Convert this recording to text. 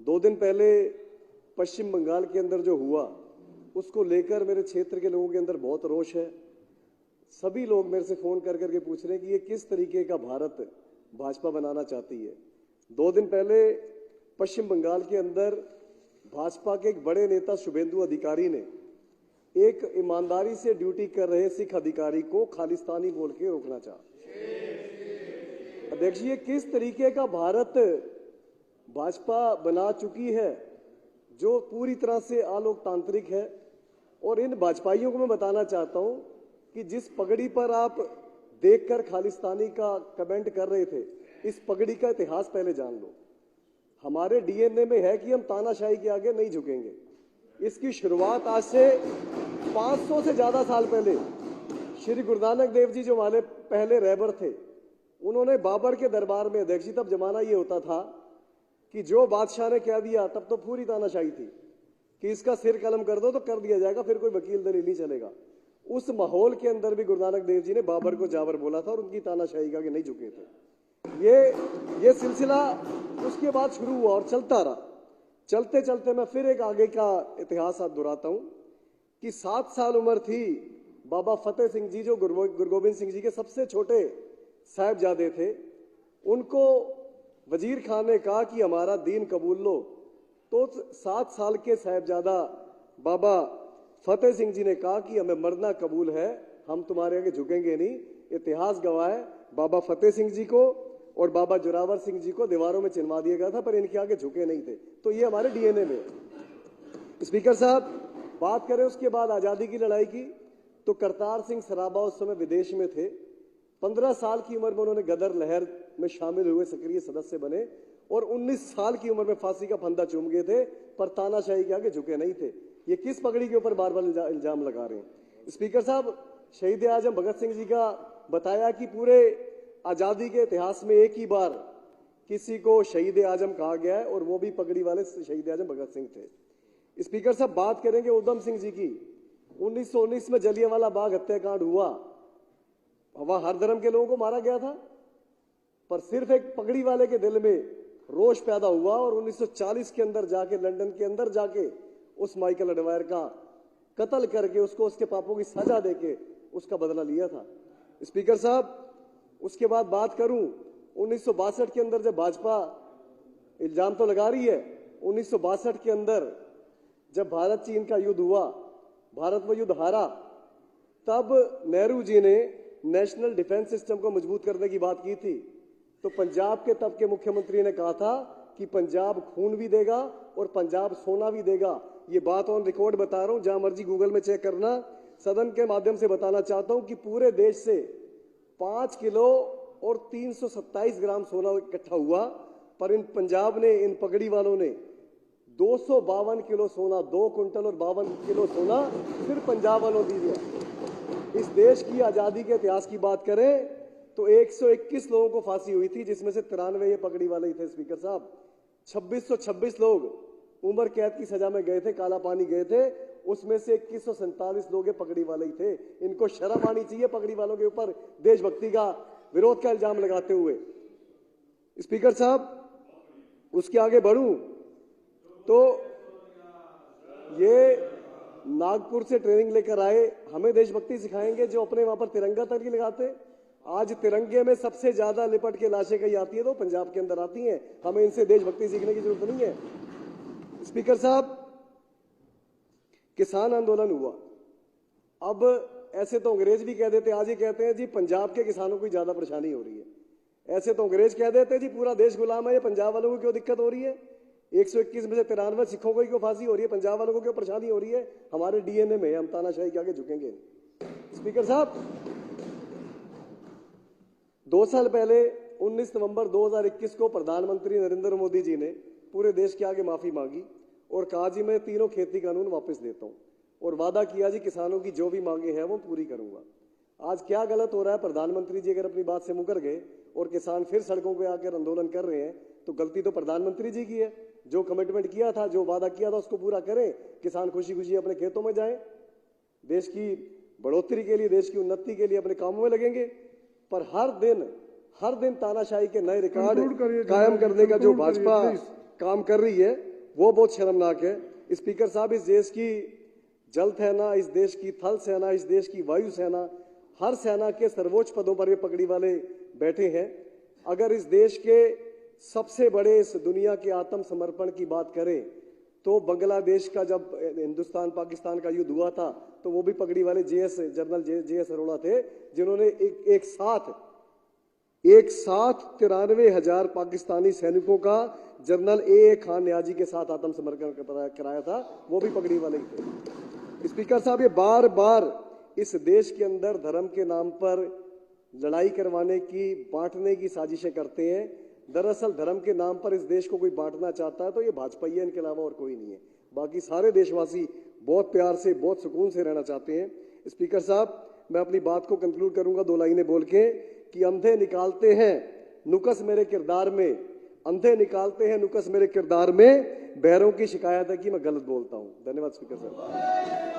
2 दिन पहले पश्चिम बंगाल के अंदर जो हुआ उसको लेकर मेरे क्षेत्र के लोगों के अंदर बहुत रोष है। सभी लोग मेरे से फोन कर करके पूछ रहे हैं कि ये किस तरीके का भारत भाजपा बनाना चाहती है। 2 दिन पहले पश्चिम बंगाल के अंदर भाजपा के एक बड़े नेता शुभेंदु अधिकारी ने एक ईमानदारी से ड्यूटी कर रहे सिख अधिकारी को खालिस्तानी बोल के रोकना चाहा। अध्यक्ष, ये किस तरीके का भारत भाजपा बना चुकी है जो पूरी तरह से अलोकतांत्रिक है। और इन भाजपाइयों को मैं बताना चाहता हूं कि जिस पगड़ी पर आप देखकर खालिस्तानी का कमेंट कर रहे थे, इस पगड़ी का इतिहास पहले जान लो। हमारे डीएनए में है कि हम तानाशाही के आगे नहीं झुकेंगे। इसकी शुरुआत आज से 500 से ज्यादा साल पहले श्री गुरु नानक देव जी जो हमारे पहले रहबर थे, उन्होंने बाबर के दरबार में, अध्यक्ष जी तब जमाना ये होता था कि जो बादशाह ने कह दिया, तब तो पूरी तानाशाही थी कि इसका सिर कलम कर दो तो कर दिया जाएगा, फिर कोई वकील दलील नहीं चलेगा। उस माहौल के अंदर भी गुरु नानक देव जी ने बाबर को जाबर बोला था और उनकी तानाशाही के आगे नहीं झुके थे। ये सिलसिला उसके बाद शुरू हुआ और चलता रहा। चलते चलते मैं फिर एक आगे का इतिहास दोहराता हूं कि 7 साल उम्र थी बाबा फतेह सिंह जी, जो गुरु गोबिंद सिंह जी के सबसे छोटे साहिबजादे थे। उनको वजीर खान ने कहा कि हमारा दीन कबूल लो, तो 7 साल के साहिबजादा बाबा फतेह सिंह जी ने कहा कि हमें मरना कबूल है, हम तुम्हारे आगे झुकेंगे नहीं। इतिहास गवाह है, बाबा फतेह सिंह जी को और बाबा जोरावर सिंह जी को दीवारों में चिनवा दिया गया था, पर इनके आगे झुके नहीं थे। तो ये हमारे डीएनए में। स्पीकर साहब, बात करें उसके बाद आजादी की लड़ाई की, तो करतार सिंह सराबा उस समय विदेश में थे। 15 साल की उम्र में उन्होंने गदर लहर में शामिल हुए, सक्रिय सदस्य बने और 19 साल की उम्र में फांसी का फंदा चूम गए थे, पर तानाशाही के आगे झुके नहीं थे। ये किस पगड़ी के ऊपर बार बार इल्जाम लगा रहे हैं। स्पीकर साहब, शहीद आजम भगत सिंह जी का बताया कि पूरे आजादी के इतिहास में एक ही बार किसी को शहीद आजम कहा गया है और वो भी पगड़ी वाले शहीद आजम भगत सिंह थे। स्पीकर साहब, बात करेंगे उधम सिंह जी की। 1919 में जलियांवाला बाग हत्याकांड हुआ, वहां हर धर्म के लोगों को मारा गया था, पर सिर्फ एक पगड़ी वाले के दिल में रोष पैदा हुआ और 1940 के अंदर जाके, लंदन के अंदर जाके उस माइकल एडवायर का कत्ल करके उसको उसके पापों की सजा देके उसका बदला लिया था। स्पीकर साहब, उसके बाद बात करूं 1962 के अंदर जब भाजपा इल्जाम तो लगा रही है, 1962 के अंदर जब भारत चीन का युद्ध हुआ, भारत वो युद्ध हारा, तब नेहरू जी ने नेशनल डिफेंस सिस्टम को मजबूत करने की बात की थी। तो पंजाब के तब के मुख्यमंत्री ने कहा था कि पंजाब खून भी देगा और पंजाब सोना भी देगा। ये बात ऑन रिकॉर्ड बता रहा हूं, जहां मर्जी गूगल में चेक करना। सदन के माध्यम से बताना चाहता हूं कि पूरे देश से 5 किलो और 327 ग्राम सोना इकट्ठा हुआ, पर इन पंजाब ने, इन पगड़ी वालों ने 252 किलो सोना, 2 कुंटल और 52 किलो सोना सिर्फ पंजाब वालों दी दिया। इस देश की आजादी के इतिहास की बात करें तो 121 लोगों को फांसी हुई थी, जिसमें से 93 ये पगड़ी वाले ही थे। स्पीकर साहब, 2626 लोग उम्र कैद की सजा में गए थे, काला पानी गए थे, उसमें से 2147 लोग पगड़ी वाले ही थे। इनको शर्म आनी चाहिए पगड़ी वालों के ऊपर देशभक्ति का, विरोध का इल्जाम लगाते हुए। स्पीकर साहब, उसके आगे बढ़ूं तो ये नागपुर से ट्रेनिंग लेकर आए, हमें देशभक्ति सिखाएंगे, जो अपने वहां पर तिरंगा तक नहीं लगाते। आज तिरंगे में सबसे ज्यादा लिपट के लाशें कहीं आती है तो पंजाब के अंदर आती हैं। हमें इनसे देशभक्ति सीखने की जरूरत नहीं है। स्पीकर साहब, किसान आंदोलन हुआ। अब ऐसे तो अंग्रेज भी कह देते, आज ही कहते हैं जी पंजाब के किसानों को ज्यादा परेशानी हो रही है। ऐसे तो अंग्रेज कह देते जी पूरा देश गुलाम है, ये पंजाब वालों को क्यों दिक्कत हो रही है। 121 में से 93 सिखों को क्यों फांसी हो रही है, पंजाब वालों को क्यों परेशानी हो रही है। हमारे डीएनए में, हम तानाशाही के आगे झुकेंगे। स्पीकर साहब, 2 साल पहले 19 नवंबर 2021 को प्रधानमंत्री नरेंद्र मोदी जी ने पूरे देश के आगे माफी मांगी और कहा जी मैं 3 खेती कानून वापस देता हूं, और वादा किया जी किसानों की जो भी मांगे हैं वो पूरी करूंगा। आज क्या गलत हो रहा है, प्रधानमंत्री जी अगर अपनी बात से मुकर गए और किसान फिर सड़कों पे आकर आंदोलन कर रहे हैं, तो गलती तो प्रधानमंत्री जी की है। जो कमिटमेंट किया था, जो वादा किया था, उसको पूरा करें, किसान खुशी खुशी अपने खेतों में जाएं, देश की बढ़ोतरी के लिए, देश की उन्नति के लिए अपने कामों में लगेंगे। पर हर दिन तानाशाही के नए रिकॉर्ड कायम करने का जो भाजपा काम कर रही है, वो बहुत शर्मनाक है। स्पीकर साहब, इस देश की जल सेना, इस देश की थल सेना, इस देश की वायु सेना, हर सेना के सर्वोच्च पदों पर ये पगड़ी वाले बैठे हैं। अगर इस देश के सबसे बड़े इस दुनिया के आत्मसमर्पण की बात करें तो बांग्लादेश का जब हिंदुस्तान पाकिस्तान का युद्ध हुआ था तो वो भी पगड़ी वाले जनरल जेएस अरोड़ा थे, जिन्होंने एक साथ 93,000 पाकिस्तानी सैनिकों का जनरल ए खान नियाजी के साथ आत्मसमर्पण कराया था, वो भी पगड़ी वाले ही थे। स्पीकर साहब, ये बार बार इस देश के अंदर धर्म के नाम पर लड़ाई करवाने की, बांटने की साजिशें करते हैं। दरअसल धर्म के नाम पर इस देश को कोई बांटना चाहता है तो ये भाजपा ही है, इनके अलावा और कोई नहीं है। बाकी सारे देशवासी बहुत प्यार से, बहुत सुकून से रहना चाहते हैं। स्पीकर साहब, मैं अपनी बात को कंक्लूड करूंगा 2 लाइनें बोल के कि अंधे निकालते हैं नुक्स मेरे किरदार में, अंधे निकालते हैं नुक्स मेरे किरदार में, बहरों की शिकायत है कि मैं गलत बोलता हूं। धन्यवाद स्पीकर साहब।